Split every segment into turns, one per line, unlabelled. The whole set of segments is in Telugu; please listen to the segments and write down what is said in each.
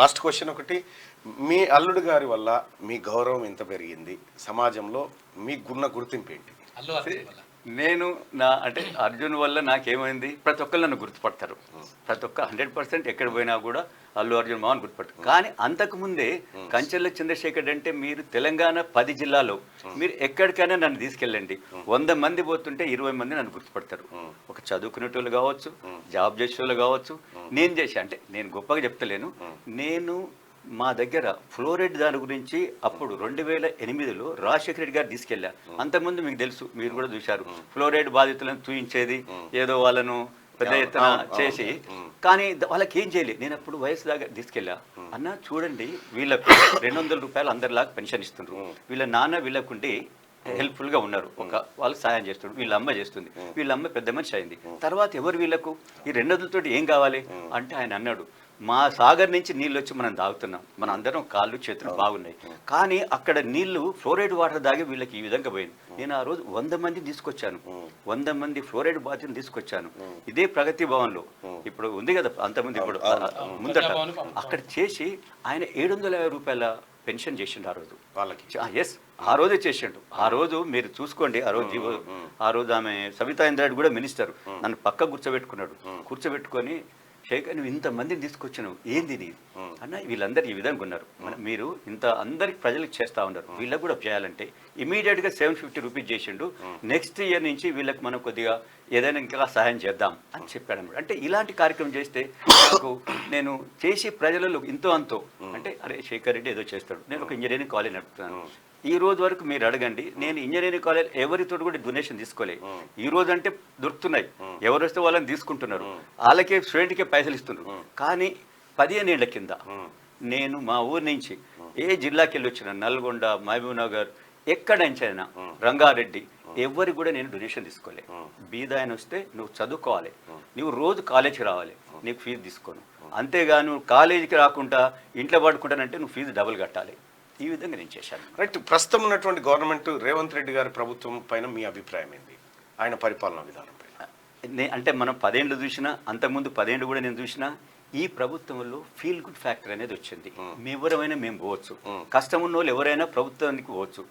లాస్ట్ క్వశ్చన్ ఒకటి, మీ అల్లుడు గారి వల్ల మీ గౌరవం ఎంత పెరిగింది సమాజంలో, మీకున్న గుర్తింపు ఏంటి?
నేను అంటే అర్జున్ వల్ల నాకేమైంది, ప్రతి ఒక్కరు నన్ను గుర్తుపడతారు. ప్రతి ఒక్క 100% ఎక్కడ పోయినా కూడా అల్లు అర్జున్ మామని గుర్తుపడతారు. కానీ అంతకుముందే కంచెల చంద్రశేఖర్ అంటే మీరు తెలంగాణ 10 జిల్లాలో మీరు ఎక్కడికైనా నన్ను తీసుకెళ్ళండి, 100 మంది పోతుంటే 20 మంది నన్ను గుర్తుపడతారు. ఒక చదువుకునేటోళ్ళు కావచ్చు, జాబ్ చేసేవాళ్ళు కావచ్చు. నేను చేసా అంటే నేను గొప్పగా చెప్తలేను. నేను మా దగ్గర ఫ్లోరైడ్ దాని గురించి అప్పుడు 2008లో రాజశేఖర రెడ్డి గారు తీసుకెళ్ళా. అంతకుముందు మీకు తెలుసు, మీరు కూడా చూశారు, ఫ్లోరైడ్ బాధితులను చూయించేది, ఏదో వాళ్ళను పెద్ద ఎత్తున చేసి, కానీ వాళ్ళకి ఏం చేయలేదు. నేను అప్పుడు వయసు దాకా తీసుకెళ్ళా. అన్న చూడండి, వీళ్ళకు 200 రూపాయలు అందరిలాగా పెన్షన్ ఇస్తుండ్రు, వీళ్ళ నాన్న వీళ్ళకుండి హెల్ప్ఫుల్గా ఉన్నారు, వాళ్ళకి సాయం చేస్తున్నారు, వీళ్ళ అమ్మ చేస్తుంది, వీళ్ళ అమ్మ పెద్ద మనిషి అయింది. తర్వాత ఎవరు వీళ్ళకు ఈ 200 ఏం కావాలి అంటే ఆయన అన్నాడు, మా సాగర్ నుంచి నీళ్ళు వచ్చి మనం తాగుతున్నాం, మన అందరం కాళ్ళు చేతులు బాగున్నాయి, కానీ అక్కడ నీళ్లు ఫ్లోరైడ్ వాటర్ తాగి వీళ్ళకి ఈ విధంగా పోయింది. నేను ఆ రోజు 100 మందిని తీసుకొచ్చాను, 100 మంది ఫ్లోరైడ్ బాధితులను తీసుకొచ్చాను. ఇదే ప్రగతి భవన్లో ఇప్పుడు ఉంది కదా, అంతమంది ఇప్పుడు ముందట అక్కడ చేసి ఆయన 750 రూపాయల పెన్షన్ చేసిండు ఆ రోజు వాళ్ళకి. ఎస్, ఆ రోజే చేసిండు. ఆ రోజు మీరు చూసుకోండి, ఆ రోజు ఆమె సవితా ఇంద్రారెడ్డి కూడా మినిస్టర్ నన్ను పక్క కూర్చోబెట్టుకొని, శేఖర్ నువ్వు ఇంతమందిని తీసుకొచ్చినావు, ఏంది ఇది అన్న, వీళ్ళందరూ ఈ విధంగా ఉన్నారు, మీరు ఇంత అందరికి ప్రజలకు చేస్తూ ఉన్నారు, వీళ్ళకి కూడా చేయాలంటే ఇమీడియట్గా 750 రూపీస్ చేసిండు. నెక్స్ట్ ఇయర్ నుంచి వీళ్ళకి మనం కొద్దిగా ఏదైనా ఇంకా సహాయం చేద్దాం అని చెప్పాడు అనమాట. అంటే ఇలాంటి కార్యక్రమం చేస్తే నాకు నేను చేసి ప్రజలలో ఇంతో అంతో అంటే అరే శేఖర్ రెడ్డి ఏదో చేస్తాడు, నేను ఒక ఇంజనీరింగ్ కాలేజ్ నడుపుతున్నాను. ఈ రోజు వరకు మీరు అడగండి, నేను ఇంజనీరింగ్ కాలేజ్ ఎవరితో కూడా డొనేషన్ తీసుకోలే. ఈ రోజు అంటే దొరుకుతున్నాయి, ఎవరు వస్తే వాళ్ళని తీసుకుంటున్నారు, వాళ్ళకే స్టూడెంట్కే పైసలు ఇస్తున్నారు. కానీ 15 ఏళ్ల కింద నేను మా ఊరి నుంచి ఏ జిల్లాకి వెళ్ళి వచ్చిన, నల్గొండ, మహబూబ్ నగర్, ఎక్కడంచైనా రంగారెడ్డి, ఎవరికి కూడా నేను డొనేషన్ తీసుకోలే. బీద ఆయన వస్తే నువ్వు చదువుకోవాలి, నువ్వు రోజు కాలేజీకి రావాలి, నీకు ఫీజు తీసుకోను, అంతేగాను కాలేజీకి రాకుండా ఇంట్లో పడుకుంటానంటే నువ్వు ఫీజు డబుల్ కట్టాలి. ఈ విధంగా నేను చేశాను.
రైట్. ప్రస్తుతం ఉన్నటువంటి గవర్నమెంట్ రేవంత్ రెడ్డి గారి ప్రభుత్వం పైన మీ అభిప్రాయం ఏంటి, ఆయన పరిపాలనా విధానం పైన?
అంటే మనం 10 ఏళ్ళు చూసినా, అంతకుముందు 10 ఏళ్ళు కూడా నేను చూసినా, ఈ ప్రభుత్వంలో ఫీల్ గుడ్ ఫ్యాక్టర్ అనేది వచ్చింది. ఎవరైనా మేము పోవచ్చు, కష్టం ఉన్న వాళ్ళు ఎవరైనా ప్రభుత్వానికి పోవచ్చు,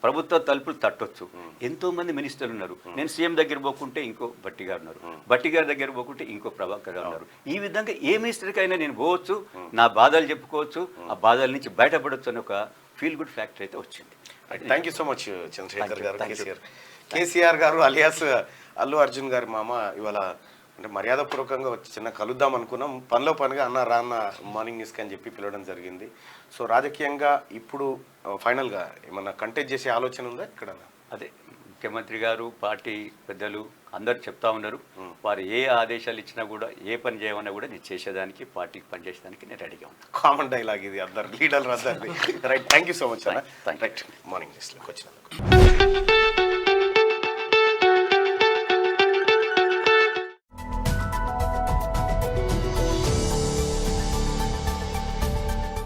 ప్రభుత్వ తలుపులు తట్టొచ్చు. ఎంతో మంది మినిస్టర్లు ఉన్నారు. నేను సీఎం దగ్గర పోకుంటే ఇంకో భట్టి గారు ఉన్నారు, భట్టి గారి దగ్గర పోకుంటే ఇంకో ప్రభాకర్ గారు ఉన్నారు. ఈ విధంగా ఏ మినిస్టర్కి అయినా నేను పోవచ్చు, నా బాధలు చెప్పుకోవచ్చు, ఆ బాధల నుంచి బయటపడవచ్చు అని ఒక ఫీల్ గుడ్ ఫ్యాక్టర్ అయితే వచ్చింది.
Thank you so much Chandrashekar గారు. కేసీఆర్ గారు అలియాస్ అల్లు అర్జున్ గారి మామ ఇవాళ అంటే మర్యాదపూర్వకంగా వచ్చి చిన్న కలుద్దాం అనుకున్నాం, పనిలో పనిగా అన్న రాన్న మార్నింగ్ న్యూస్కి అని చెప్పి పిలవడం జరిగింది. సో రాజకీయంగా ఇప్పుడు ఫైనల్గా ఏమన్నా కంటెస్ట్ చేసే ఆలోచన ఉందా ఇక్కడ?
అదే ముఖ్యమంత్రి గారు, పార్టీ పెద్దలు అందరు చెప్తా ఉన్నారు, వారు ఏ ఆదేశాలు ఇచ్చినా కూడా, ఏ పని చేయమన్నా కూడా నేను చేసేదానికి, పార్టీకి పనిచేసేదానికి నేను రెడీగా ఉన్నాను.
కామన్ డైలాగ్ ఇది అందరు లీడర్లు అందరిది. Right, thank you so much అన్న. రైట్, మార్నింగ్ న్యూస్లోకి వచ్చినందుకు.